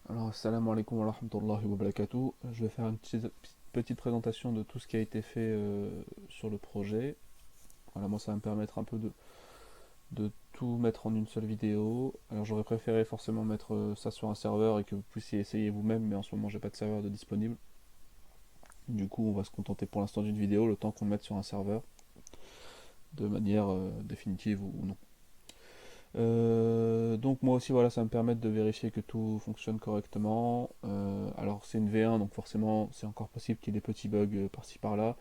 Alors, assalamu alaikum wa rahmatullahi wa barakatuh. Je vais faire une petite présentation de tout ce qui a été fait sur le projet. Voilà, moi ça va me permettre un peu de tout mettre en une seule vidéo. Alors j'aurais préféré forcément mettre ça sur un serveur et que vous puissiez essayer vous-même, mais en ce moment j'ai pas de serveur de disponible. Du coup on va se contenter pour l'instant d'une vidéo, le temps qu'on le mette sur un serveur, de manière définitive ou non. Donc moi aussi voilà, ça va me permettre de vérifier que tout fonctionne correctement. Alors c'est une V1, donc forcément c'est encore possible qu'il y ait des petits bugs par-ci par-là.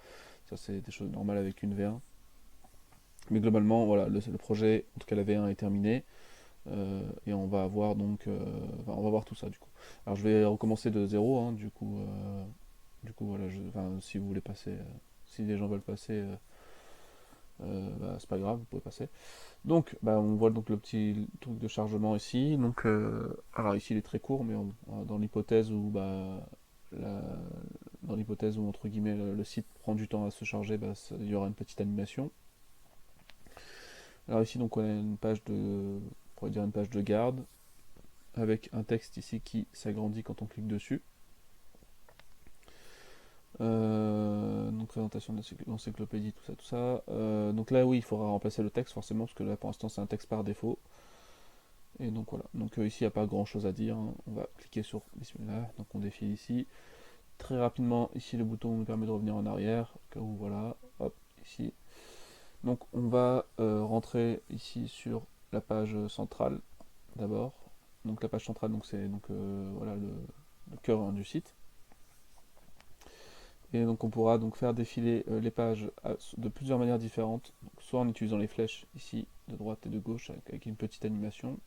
Ça c'est des choses normales avec une V1. Mais globalement voilà, le projet, en tout cas la V1 est terminée. Et on va avoir donc, on va voir tout ça du coup. Alors je vais recommencer de zéro, hein, du coup voilà, si vous voulez passer, si les gens veulent passer, bah, c'est pas grave, vous pouvez passer. Donc, bah, on voit donc le petit truc de chargement ici. Donc, alors ici il est très court, mais dans l'hypothèse où, la- dans l'hypothèse où entre guillemets le site prend du temps à se charger, il y aura une petite animation. Alors ici donc on a une page on pourrait dire une page de garde avec un texte ici qui s'agrandit quand on clique dessus. Donc présentation de l'encyclopédie, tout ça, tout ça. Donc là oui, il faudra remplacer le texte forcément parce que là pour l'instant c'est un texte par défaut. Et donc voilà, donc ici il n'y a pas grand chose à dire, hein. On va cliquer sur Bismillah, donc on défile ici. Très rapidement, ici le bouton nous permet de revenir en arrière, au cas où voilà, hop, ici. Donc on va rentrer ici sur la page centrale d'abord. Donc la page centrale, donc c'est donc voilà le cœur hein, du site. Et donc on pourra donc faire défiler les pages de plusieurs manières différentes, donc soit en utilisant les flèches ici de droite et de gauche avec une petite animation,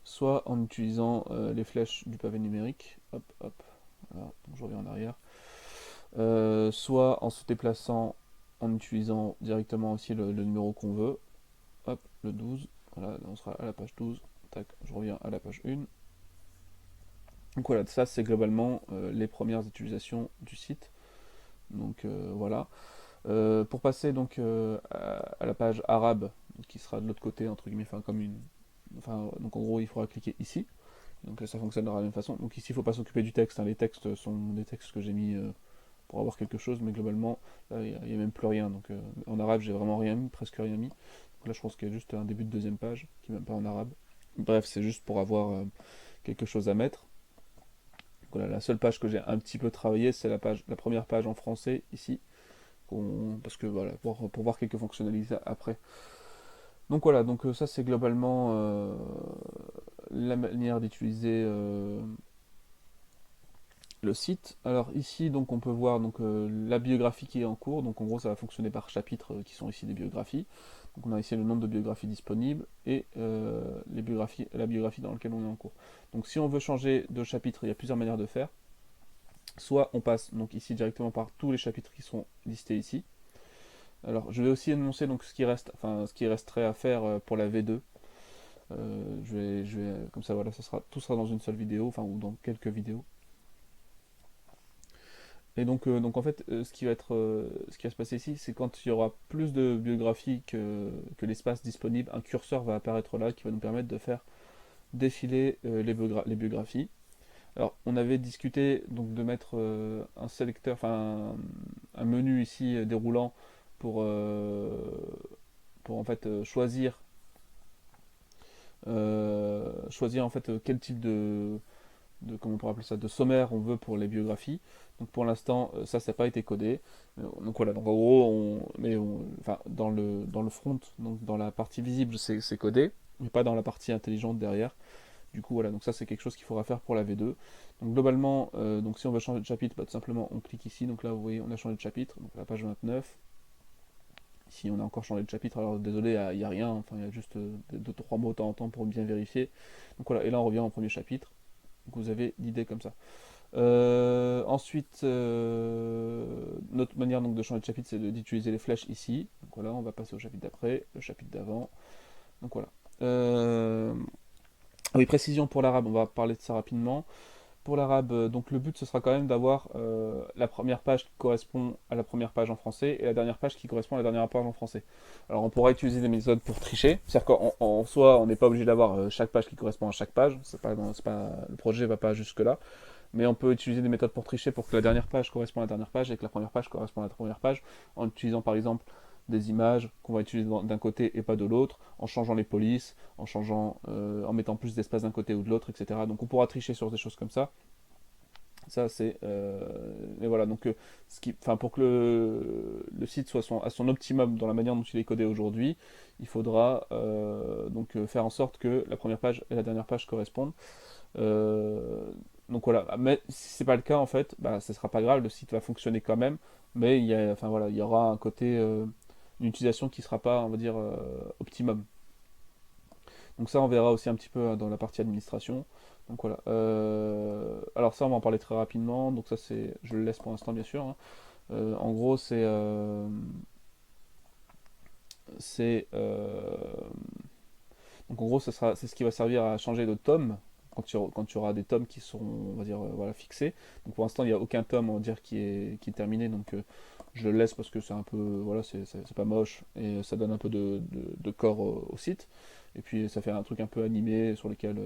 soit en utilisant les flèches du pavé numérique, hop hop, voilà, donc je reviens en arrière, soit en se déplaçant en utilisant directement aussi le numéro qu'on veut, hop, le 12, voilà, on sera à la page 12, tac, je reviens à la page 1. Donc voilà, ça c'est globalement les premières utilisations du site. Donc voilà. Pour passer donc à la page arabe, qui sera de l'autre côté, entre guillemets, enfin comme une. Enfin, donc en gros, il faudra cliquer ici. Donc ça fonctionnera de la même façon. Donc ici, il ne faut pas s'occuper du texte, hein. Les textes sont des textes que j'ai mis pour avoir quelque chose, mais globalement, il n'y a même plus rien. Donc en arabe, j'ai vraiment rien mis, presque rien mis. Donc là, je pense qu'il y a juste un début de deuxième page, qui n'est même pas en arabe. Bref, c'est juste pour avoir quelque chose à mettre. Donc, voilà, la seule page que j'ai un petit peu travaillée, c'est la première page en français, ici. Parce que voilà, pour voir quelques fonctionnalités après. Donc voilà, donc ça c'est globalement la manière d'utiliser le site. Alors ici donc on peut voir donc la biographie qui est en cours. Donc en gros ça va fonctionner par chapitres qui sont ici des biographies. Donc on a ici le nombre de biographies disponibles et la biographie dans laquelle on est en cours. Donc si on veut changer de chapitre, il y a plusieurs manières de faire. Soit on passe donc ici directement par tous les chapitres qui sont listés ici. Alors, je vais aussi annoncer donc ce qui reste, enfin ce qui resterait à faire pour la V2. Comme ça, voilà, tout sera dans une seule vidéo, enfin ou dans quelques vidéos. Et donc en fait, ce qui va se passer ici, c'est quand il y aura plus de biographies que l'espace disponible, un curseur va apparaître là qui va nous permettre de faire défiler les biographies. Alors, on avait discuté donc de mettre un sélecteur, enfin un menu ici déroulant pour, euh, pour en fait choisir en fait quel type comment on pourrait appeler ça, de sommaire on veut pour les biographies. Donc pour l'instant, ça n'a pas été codé. Donc voilà, donc en gros, enfin, dans le front, donc dans la partie visible, c'est codé, mais pas dans la partie intelligente derrière. Du coup, voilà, donc ça c'est quelque chose qu'il faudra faire pour la V2. Donc globalement, donc si on veut changer de chapitre, tout simplement on clique ici. Donc là, vous voyez, on a changé de chapitre, donc la page 29. Ici, on a encore changé de chapitre, alors désolé, il n'y a rien, enfin il y a juste 2-3 mots de temps en temps pour bien vérifier. Donc voilà, et là on revient au premier chapitre. Donc vous avez l'idée comme ça. Ensuite, notre manière donc, de changer de chapitre, c'est d'utiliser les flèches ici. Donc voilà, on va passer au chapitre d'après, le chapitre d'avant. Donc voilà. Oui, précision pour l'arabe, on va parler de ça rapidement. pour l'arabe, donc le but ce sera quand même d'avoir la première page qui correspond à la première page en français et la dernière page qui correspond à la dernière page en français. Alors on pourra utiliser des méthodes pour tricher, c'est-à-dire qu'en soi on n'est pas obligé d'avoir chaque page qui correspond à chaque page, c'est pas, le projet va pas jusque là, mais on peut utiliser des méthodes pour tricher pour que la dernière page corresponde à la dernière page et que la première page corresponde à la première page, en utilisant par exemple des images qu'on va utiliser d'un côté et pas de l'autre, en changeant les polices, en mettant plus d'espace d'un côté ou de l'autre, etc. Donc on pourra tricher sur des choses comme ça. Ça c'est, et voilà, donc pour que le site soit à son optimum dans la manière dont il est codé aujourd'hui, il faudra faire en sorte que la première page et la dernière page correspondent. Euh, donc voilà, mais si c'est pas le cas en fait, bah ça sera pas grave, le site va fonctionner quand même, mais il y aura un côté, une utilisation qui sera pas, on va dire, optimum. Donc ça, on verra aussi un petit peu dans la partie administration. Donc voilà. Alors ça, on va en parler très rapidement. Donc ça, je le laisse pour l'instant, bien sûr, hein. En gros, c'est, donc en gros, c'est ce qui va servir à changer de tome quand tu auras des tomes qui seront, on va dire, voilà, fixés. Donc pour l'instant, il n'y a aucun tome, on va dire, qui est terminé. Donc je le laisse parce que c'est un peu, voilà, c'est pas moche et ça donne un peu de corps au site. Et puis ça fait un truc un peu animé sur lequel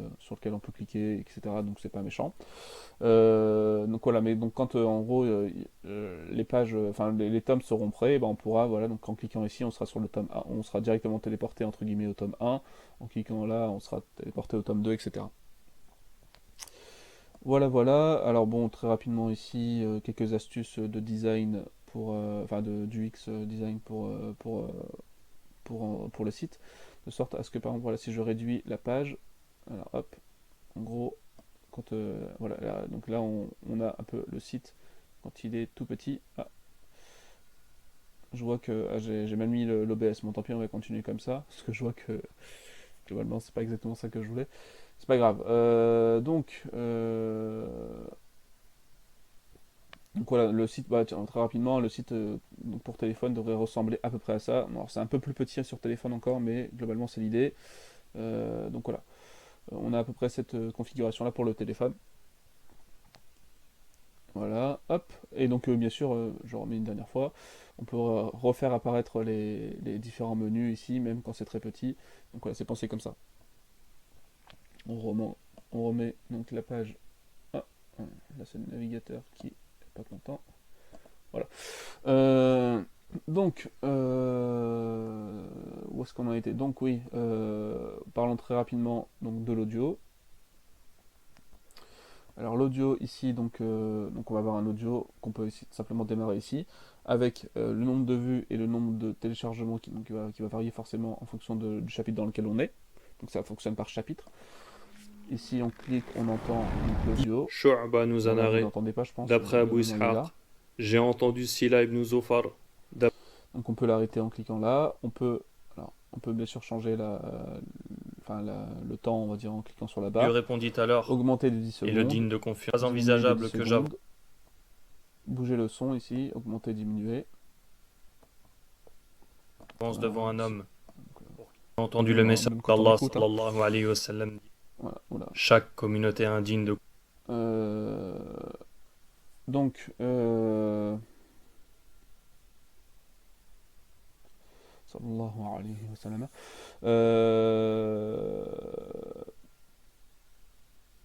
on peut cliquer, etc. Donc c'est pas méchant. Donc voilà, mais donc quand en gros les pages, les tomes seront prêts, ben on pourra, voilà, donc en cliquant ici, on sera sur le tome 1, on sera directement téléporté entre guillemets au tome 1, en cliquant là, on sera téléporté au tome 2, etc. Voilà, voilà. Alors bon, très rapidement ici, quelques astuces de design du UX design pour le site, de sorte à ce que par exemple, voilà, si je réduis la page, alors hop, en gros, voilà, donc là on a un peu le site quand il est tout petit. Ah, je vois que j'ai mal mis l'OBS, bon tant pis, on va continuer comme ça, parce que je vois que globalement c'est pas exactement ça que je voulais. C'est pas grave. Donc voilà, le site, bah, tiens, très rapidement, le site donc pour téléphone devrait ressembler à peu près à ça. Alors c'est un peu plus petit sur téléphone encore, mais globalement c'est l'idée. Donc voilà, on a à peu près cette configuration là pour le téléphone. Voilà, hop. Et donc bien sûr, je remets une dernière fois, on peut refaire apparaître les différents menus ici, même quand c'est très petit. Donc voilà, c'est pensé comme ça. On remet, on remet donc la page. Ah, là c'est le navigateur qui est pas content. Voilà. Euh, où est-ce qu'on en était? Donc oui, parlons très rapidement donc de l'audio. Alors l'audio ici, donc on va avoir un audio qu'on peut simplement démarrer ici, avec le nombre de vues et le nombre de téléchargements qui va varier forcément en fonction du chapitre dans lequel on est. Donc ça fonctionne par chapitre. Ici on clique, on entend l'audio. Shu'ba nous a Bon là vous narré, l'entendez pas je pense, d'après Abu globalement il est Ishaq, là. j'ai entendu Sila ibn Zufar, d'après Donc on peut l'arrêter en cliquant là. On peut bien sûr changer le temps, on va dire, en cliquant sur la lui barre. répondit alors, Augmenter de 10 et le secondes, digne de confiance, pas diminuer de 10 envisageable que j'avance. secondes, bouger le son ici, augmenter, diminuer. Devant Voilà, un ici. homme. Donc, J'ai entendu le même, message même quand on d'Allah l'écoute, hein. sallallahu alayhi wa sallam. Voilà, voilà. Chaque communauté indigne de Euh, donc, sallallahu alayhi wa sallam. Euh,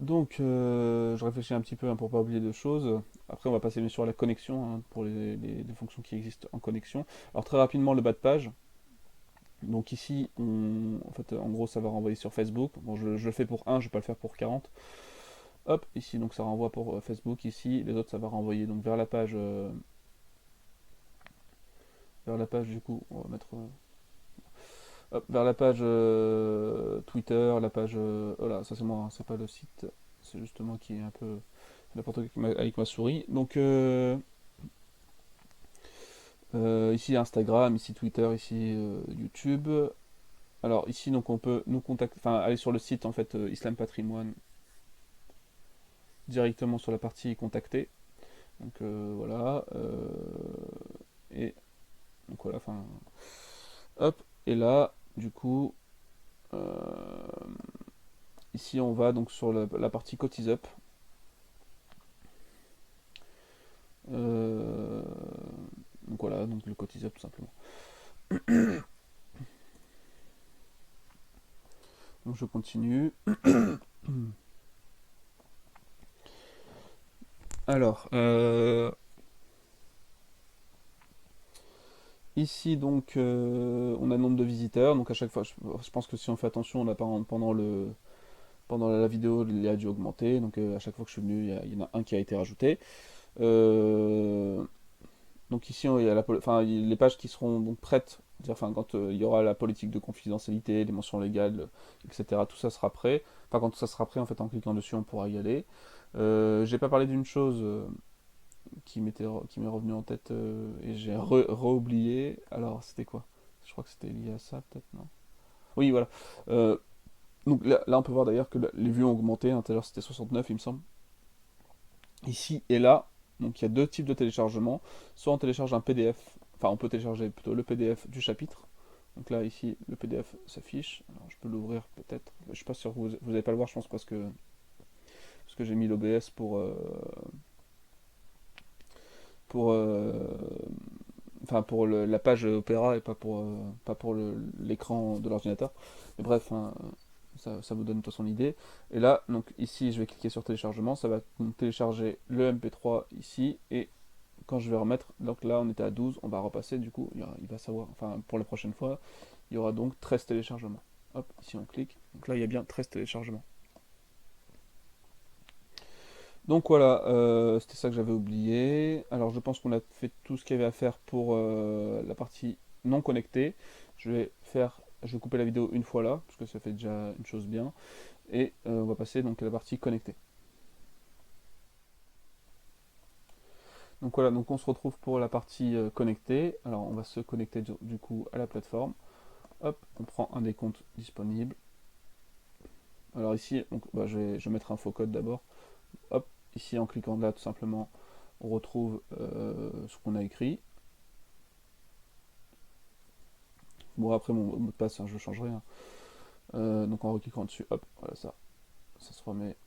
je réfléchis un petit peu hein, pour pas oublier de choses. Après, on va passer bien sûr à la connexion hein, pour les fonctions qui existent en connexion. Alors très rapidement, le bas de page. Donc ici, en fait, en gros, ça va renvoyer sur Facebook. Bon, je le fais pour 1, je vais pas le faire pour 40. Hop, ici, donc ça renvoie pour Facebook. Ici, les autres, ça va renvoyer donc vers la page du coup, on va mettre hop, vers la page Twitter, la page. Oh là, ça c'est moi, hein, c'est pas le site, c'est justement qui est un peu n'importe quoi avec ma souris. Donc ici Instagram, ici Twitter, ici YouTube. Alors ici donc on peut nous contacter, enfin aller sur le site en fait Islam Patrimoine directement sur la partie contacter. Donc voilà et donc voilà, enfin hop et là du coup euh, ici on va donc sur la partie Cotise Up. Euh, donc voilà, donc le code ISAP tout simplement. Donc je continue. Alors, ici donc on a le nombre de visiteurs. Donc à chaque fois, je pense que si on fait attention, on a pendant la vidéo, il a dû augmenter. Donc à chaque fois que je suis venu, il y en a un qui a été rajouté. Euh, donc ici, il y a les pages qui seront donc prêtes, c'est-à-dire, enfin, quand il y aura la politique de confidentialité, les mentions légales, etc. Tout ça sera prêt. Enfin, quand tout ça sera prêt, en fait, en cliquant dessus, on pourra y aller. J'ai pas parlé d'une chose qui m'est revenue en tête et j'ai re-oublié. Alors, c'était quoi? Je crois que c'était lié à ça, peut-être, non? Oui, voilà. Euh, donc là, on peut voir d'ailleurs que les vues ont augmenté. Hein, tout à l'heure, c'était 69, il me semble. Ici et là, donc il y a deux types de téléchargement. Soit on télécharge un PDF, enfin on peut télécharger plutôt le PDF du chapitre. Donc là ici le PDF s'affiche. Alors je peux l'ouvrir peut-être. Je suis pas sûr que vous n'allez pas le voir, je pense parce que j'ai mis l'OBS pour enfin pour la page Opera et pas pour l'écran de l'ordinateur. Mais bref, hein, ça vous donne de toute façon l'idée. Et là, donc ici, je vais cliquer sur téléchargement, ça va donc télécharger le MP3 ici, et quand je vais remettre, donc là on était à 12, on va repasser, du coup, il va savoir, enfin pour la prochaine fois, il y aura donc 13 téléchargements. Hop, ici on clique, donc là il y a bien 13 téléchargements. Donc voilà, c'était ça que j'avais oublié. Alors je pense qu'on a fait tout ce qu'il y avait à faire pour la partie non connectée. Je vais couper la vidéo une fois là, parce que ça fait déjà une chose bien. Et on va passer donc à la partie connectée. Donc voilà, donc on se retrouve pour la partie connectée. Alors on va se connecter du coup à la plateforme. Hop, on prend un des comptes disponibles. Alors ici, donc, je vais mettre un faux code d'abord. Hop, ici en cliquant là tout simplement, on retrouve ce qu'on a écrit. Bon après mon mot de passe, hein, je ne changerai. Hein. Donc en recliquant dessus, hop, voilà ça se remet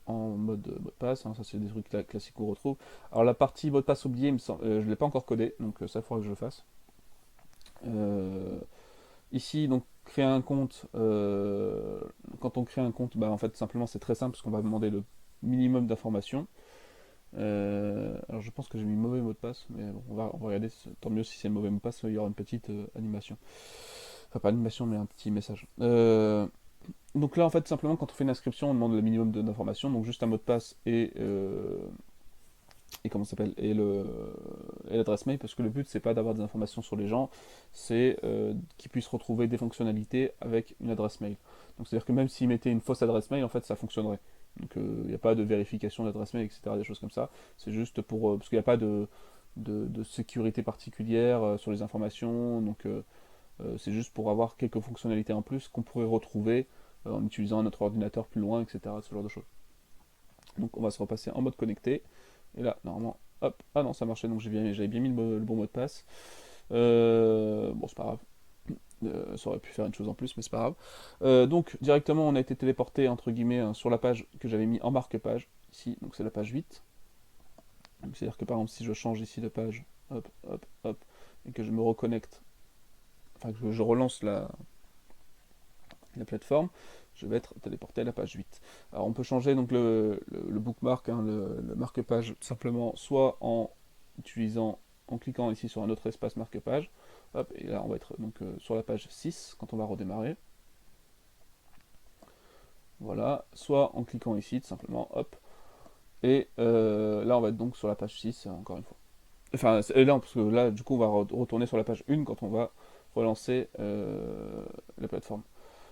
en mode mot de passe. Hein, ça c'est des trucs classiques qu'on retrouve. Alors la partie mot de passe oublié, je ne l'ai pas encore codé, donc ça il faudra que je le fasse. Ici, donc, créer un compte. Quand on crée un compte, bah, en fait, simplement, c'est très simple parce qu'on va demander le minimum d'informations. Alors, je pense que j'ai mis mauvais mot de passe, mais bon, on va regarder. Tant mieux si c'est le mauvais mot de passe, il y aura une petite animation. Enfin, pas animation, mais un petit message. Donc là, en fait, simplement, quand on fait une inscription, on demande le minimum d'informations, donc juste un mot de passe et comment ça s'appelle et l'adresse mail, parce que le but c'est pas d'avoir des informations sur les gens, c'est qu'ils puissent retrouver des fonctionnalités avec une adresse mail. Donc c'est à dire que même s'ils mettaient une fausse adresse mail, en fait ça fonctionnerait. Donc il n'y a pas de vérification d'adresse mail, etc., des choses comme ça. C'est juste pour parce qu'il n'y a pas de sécurité particulière sur les informations, donc c'est juste pour avoir quelques fonctionnalités en plus qu'on pourrait retrouver en utilisant notre ordinateur plus loin, etc., ce genre de choses. Donc on va se repasser en mode connecté. Et là, normalement, hop, ah non, ça marchait, donc j'avais bien mis le bon mot de passe. Bon, c'est pas grave. Ça aurait pu faire une chose en plus, mais c'est pas grave. Donc, directement, on a été téléporté, entre guillemets, hein, sur la page que j'avais mis en marque-page. Ici, donc c'est la page 8. Donc, c'est-à-dire que par exemple, si je change ici de page, hop, hop, hop, et que je me reconnecte, enfin que je relance la plateforme, je vais être téléporté à la page 8. Alors on peut changer donc le bookmark, hein, le marque-page, simplement soit en cliquant ici sur un autre espace marque-page, hop, et là on va être donc sur la page 6 quand on va redémarrer. Voilà, soit en cliquant ici, tout simplement, hop, et là on va être donc sur la page 6, encore une fois. Enfin, là, parce que là, du coup, on va retourner sur la page 1 quand on va relancer la plateforme.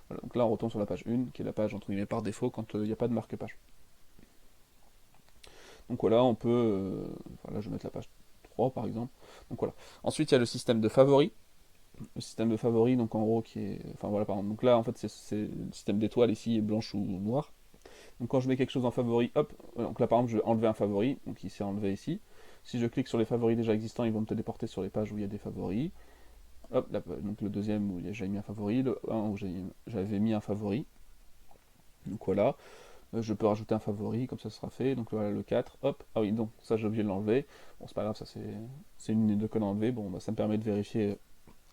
Voilà, donc là, on retourne sur la page 1, qui est la page entre guillemets par défaut quand il n'y a pas de marque-page. Donc voilà, on peut. Enfin, là, je vais mettre la page 3 par exemple. Donc voilà. Ensuite, il y a le système de favoris. Le système de favoris, donc en gros, qui est. Enfin voilà, par exemple. Donc là, en fait, c'est le système d'étoiles ici, blanche ou noire. Donc quand je mets quelque chose en favori, hop. Donc là, par exemple, je vais enlever un favori. Donc il s'est enlevé ici. Si je clique sur les favoris déjà existants, ils vont me téléporter sur les pages où il y a des favoris. Hop, là, donc le deuxième où j'avais mis un favori, le 1 où j'avais mis un favori. Donc voilà. Je peux rajouter un favori, comme ça sera fait. Donc voilà le 4, hop, ah oui, donc ça j'ai oublié de l'enlever. Bon, c'est pas grave, ça c'est une ligne de code enlevée. Bon, bah, ça me permet de vérifier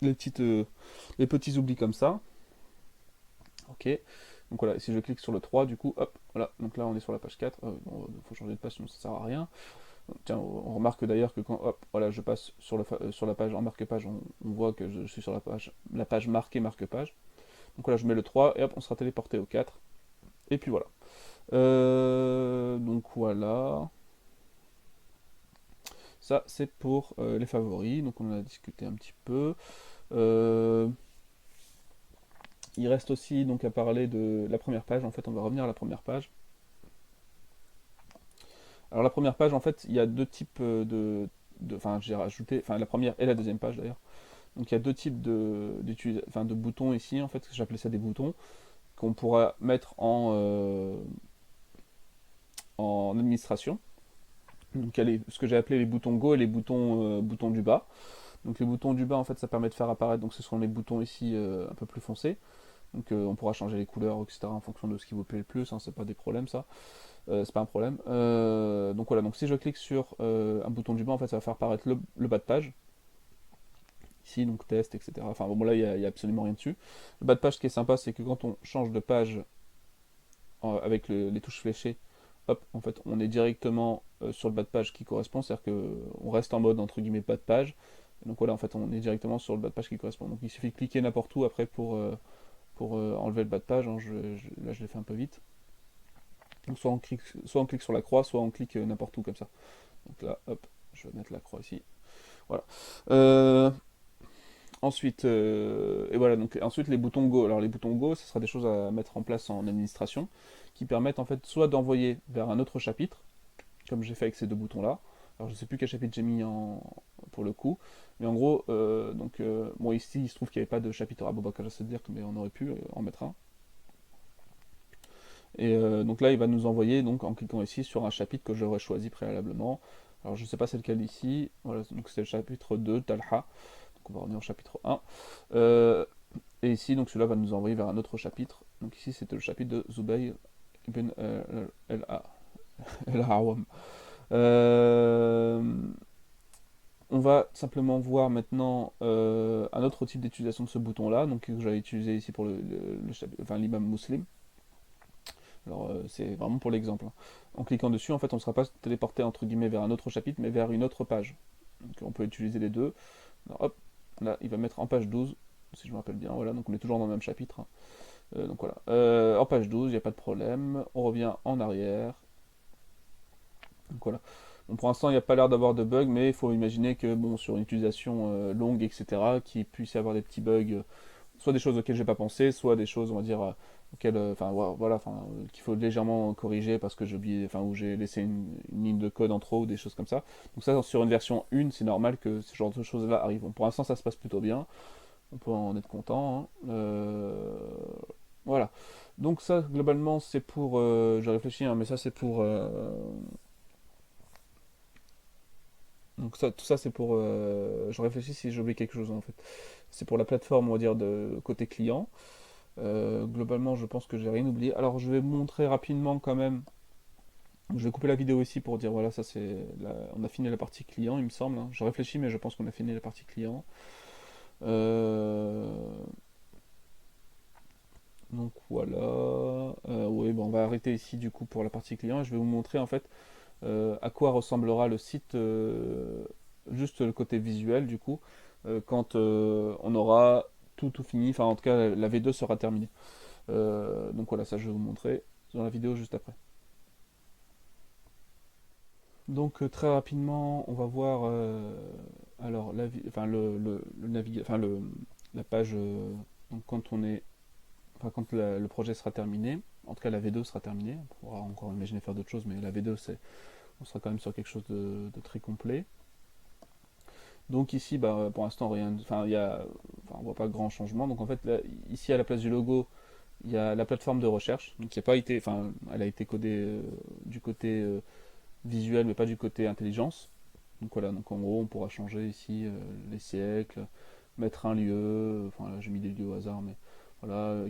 les petits oublis comme ça. Ok, donc voilà, si je clique sur le 3, du coup, hop, voilà, donc là on est sur la page 4. Bon, faut changer de page, sinon ça sert à rien. Tiens, on remarque d'ailleurs que quand hop, voilà, je passe sur la page en marque-page, on voit que je suis sur la page marquée marque-page. Donc voilà, je mets le 3 et hop, on sera téléporté au 4. Et puis voilà. Donc voilà. Ça, c'est pour les favoris. Donc on en a discuté un petit peu. Euh, il reste aussi donc à parler de la première page. En fait, on va revenir à la première page. Alors la première page, en fait, il y a deux types enfin, j'ai rajouté, enfin la première et la deuxième page d'ailleurs. Donc il y a deux types de boutons ici, en fait, j'appelais ça des boutons, qu'on pourra mettre en administration. Donc il y a ce que j'ai appelé les boutons Go et les boutons du bas. Donc les boutons du bas, en fait, ça permet de faire apparaître, donc ce sont les boutons ici un peu plus foncés. Donc on pourra changer les couleurs, etc. en fonction de ce qui vous plaît le plus, hein, c'est pas des problèmes ça. C'est pas un problème. Donc voilà, donc si je clique sur un bouton du bas, en fait, ça va faire apparaître le bas de page. Ici, donc test, etc. Enfin bon, là, il n'y a absolument rien dessus. Le bas de page, ce qui est sympa, c'est que quand on change de page avec les touches fléchées, hop, en fait, on est directement sur le bas de page qui correspond, c'est-à-dire qu'on reste en mode, entre guillemets, bas de page. Donc voilà, en fait, on est directement sur le bas de page qui correspond. Donc il suffit de cliquer n'importe où après pour enlever le bas de page. Hein. Là, je l'ai fait un peu vite. Donc soit on clique sur la croix, soit on clique n'importe où comme ça. Donc là, hop, je vais mettre la croix ici. Voilà. Ensuite, et voilà, donc ensuite les boutons Go. Alors les boutons Go, ce sera des choses à mettre en place en administration, qui permettent en fait soit d'envoyer vers un autre chapitre, comme j'ai fait avec ces deux boutons-là. Alors je sais plus quel chapitre j'ai mis pour le coup, mais en gros, bon ici il se trouve qu'il n'y avait pas de chapitre à Abubakar As-Siddiq, mais on aurait pu en mettre un. Et donc là, il va nous envoyer, donc en cliquant ici, sur un chapitre que j'aurais choisi préalablement. Alors je ne sais pas c'est lequel ici, voilà, donc c'est le chapitre 2, Talha. Donc on va revenir au chapitre 1. Et ici, donc celui-là va nous envoyer vers un autre chapitre. Donc ici, c'était le chapitre de Zubayr ibn el-Awam. On va simplement voir maintenant un autre type d'utilisation de ce bouton-là, donc que j'avais utilisé ici pour l'imam muslim. Alors c'est vraiment pour l'exemple. Hein. En cliquant dessus, en fait, on ne sera pas téléporté entre guillemets vers un autre chapitre, mais vers une autre page. Donc on peut utiliser les deux. Alors, hop, là, il va mettre en page 12, si je me rappelle bien. Voilà, donc on est toujours dans le même chapitre. Hein. Donc voilà. En page 12, il n'y a pas de problème. On revient en arrière. Donc voilà. Bon, pour l'instant, il n'y a pas l'air d'avoir de bug, mais il faut imaginer que bon, sur une utilisation longue, etc., qu'il puisse y avoir des petits bugs, soit des choses auxquelles j'ai pas pensé, soit des choses, on va dire, auxquelles, enfin voilà, qu'il faut légèrement corriger parce que j'ai oublié, enfin, où j'ai laissé une ligne de code en trop ou des choses comme ça. Donc ça, sur une version 1, c'est normal que ce genre de choses-là arrivent. Bon, pour l'instant, ça se passe plutôt bien. On peut en être content. Hein. Voilà. Donc ça, globalement, c'est pour... j'ai réfléchi, hein, mais ça, c'est pour... donc ça, tout ça, c'est pour... je réfléchis si j'ai oublié quelque chose, en fait. C'est pour la plateforme, on va dire, de côté client. Globalement, je pense que j'ai rien oublié. Alors, je vais vous montrer rapidement quand même. Je vais couper la vidéo ici pour dire voilà, ça c'est. On a fini la partie client, il me semble. Hein. Je réfléchis, mais je pense qu'on a fini la partie client. Euh, Donc voilà. Oui, bon, on va arrêter ici du coup pour la partie client. Et je vais vous montrer en fait à quoi ressemblera le site, juste le côté visuel du coup, quand on aura tout fini. Enfin, en tout cas, la V2 sera terminée. Donc voilà, ça je vais vous montrer dans la vidéo juste après. Donc très rapidement, on va voir alors enfin la page donc quand on est enfin quand le projet sera terminé, en tout cas la V2 sera terminée, on pourra encore imaginer faire d'autres choses, mais la V2 on sera quand même sur quelque chose de très complet. Donc ici bah, pour l'instant rien, on voit pas grand changement. Donc en fait là, ici à la place du logo, il y a la plateforme de recherche, donc qui a pas été, enfin elle a été codée du côté visuel mais pas du côté intelligence. Donc voilà, donc en gros on pourra changer ici les siècles, mettre un lieu, enfin là j'ai mis des lieux au hasard mais voilà,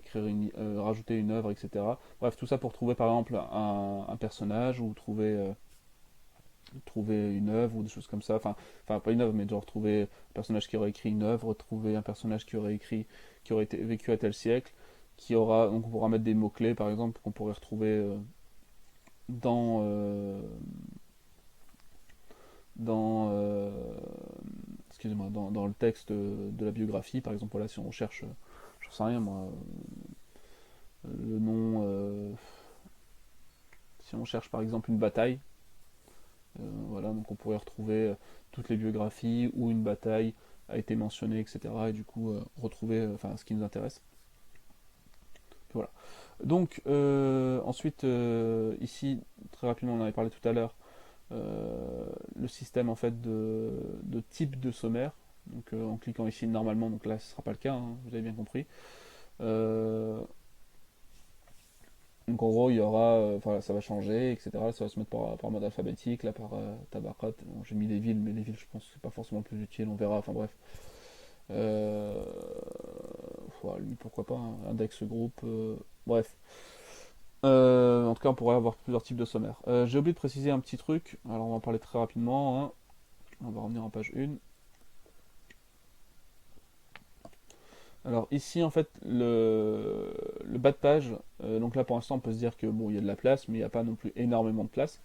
rajouter une œuvre, etc. Bref, tout ça pour trouver par exemple un personnage ou trouver une œuvre ou des choses comme ça. Enfin pas une œuvre, mais genre trouver un personnage qui aurait écrit une œuvre, trouver un personnage qui aurait été vécu à tel siècle, donc on pourra mettre des mots-clés par exemple qu'on pourrait retrouver dans, euh, dans, excusez-moi, dans le texte de la biographie. Par exemple, voilà, si on cherche, je sais rien moi, le nom, si on cherche par exemple une bataille, voilà, donc on pourrait retrouver toutes les biographies où une bataille a été mentionnée, etc. Et du coup retrouver ce qui nous intéresse. Voilà. Donc ensuite ici très rapidement on en avait parlé tout à l'heure, le système en fait de type de sommaire. Donc en cliquant ici normalement, donc là ce sera pas le cas, hein, vous avez bien compris. Donc en gros il y aura, enfin ça va changer, etc. Ça va se mettre par mode alphabétique, là par tabakat. Bon, j'ai mis des villes, mais les villes je pense que c'est pas forcément le plus utile, on verra, enfin bref. Voilà, lui pourquoi pas, hein, index groupe, bref. En tout cas, on pourrait avoir plusieurs types de sommaires. J'ai oublié de préciser un petit truc, alors on va en parler très rapidement, hein. On va revenir en page 1. Alors ici, en fait, le bas de page, donc là pour l'instant on peut se dire que bon, il y a de la place, mais il n'y a pas non plus énormément de place.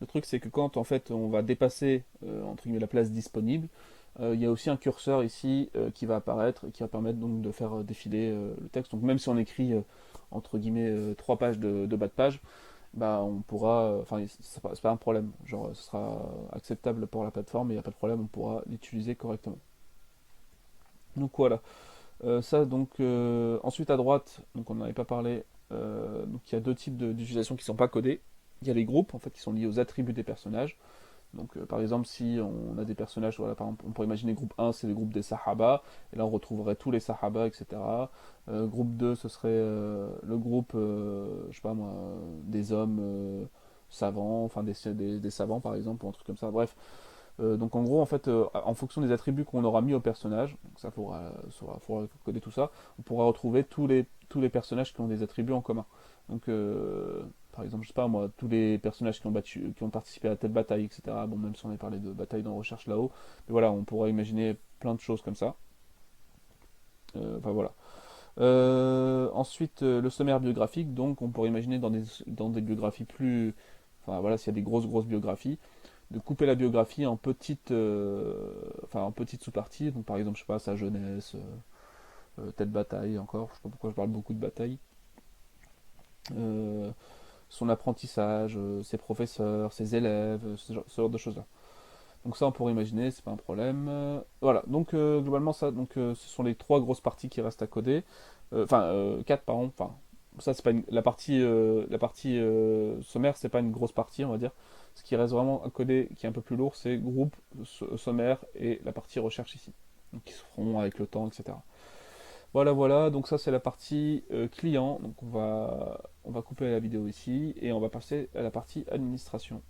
Le truc c'est que quand en fait on va dépasser entre guillemets la place disponible, il y a aussi un curseur ici qui va apparaître et qui va permettre donc de faire défiler le texte. Donc même si on écrit entre guillemets 3 pages de bas de page, bah on pourra, enfin c'est pas un problème, genre ce sera acceptable pour la plateforme et il n'y a pas de problème, on pourra l'utiliser correctement. Donc voilà. Ça donc ensuite à droite, donc on n'en avait pas parlé, donc il y a deux types d'utilisation qui ne sont pas codés. Il y a les groupes en fait qui sont liés aux attributs des personnages. Donc par exemple si on a des personnages, voilà, par exemple, on pourrait imaginer groupe 1 c'est le groupe des Sahaba, et là on retrouverait tous les Sahaba, etc. Groupe 2 ce serait le groupe, je sais pas moi, des hommes savants, enfin des savants par exemple, ou un truc comme ça, bref. Donc en gros en fait en fonction des attributs qu'on aura mis au personnage, donc ça faudra coder tout ça, on pourra retrouver tous les personnages qui ont des attributs en commun. Donc par exemple, je sais pas moi, tous les personnages qui ont participé à telle bataille, etc. Bon, même si on avait parlé de bataille dans Recherche là-haut, mais voilà, on pourrait imaginer plein de choses comme ça. Enfin voilà. Ensuite, le sommaire biographique, donc on pourrait imaginer dans des biographies plus. Enfin voilà, s'il y a des grosses biographies, de couper la biographie en petites sous-parties. Donc par exemple, je sais pas, sa jeunesse, telle bataille encore, je sais pas pourquoi je parle beaucoup de bataille. Euh, Son apprentissage, ses professeurs, ses élèves, ce genre de choses-là. Donc ça, on pourrait imaginer, c'est pas un problème. Voilà, donc globalement, ça, donc ce sont les 3 grosses parties qui restent à coder. Enfin, 4, pardon. Enfin, ça, c'est pas la partie sommaire, c'est pas une grosse partie, on va dire. Ce qui reste vraiment à coder, qui est un peu plus lourd, c'est groupe, sommaire et la partie recherche ici. Donc qui se feront avec le temps, etc. Voilà, voilà, donc ça c'est la partie client. Donc on va couper la vidéo ici et on va passer à la partie administration.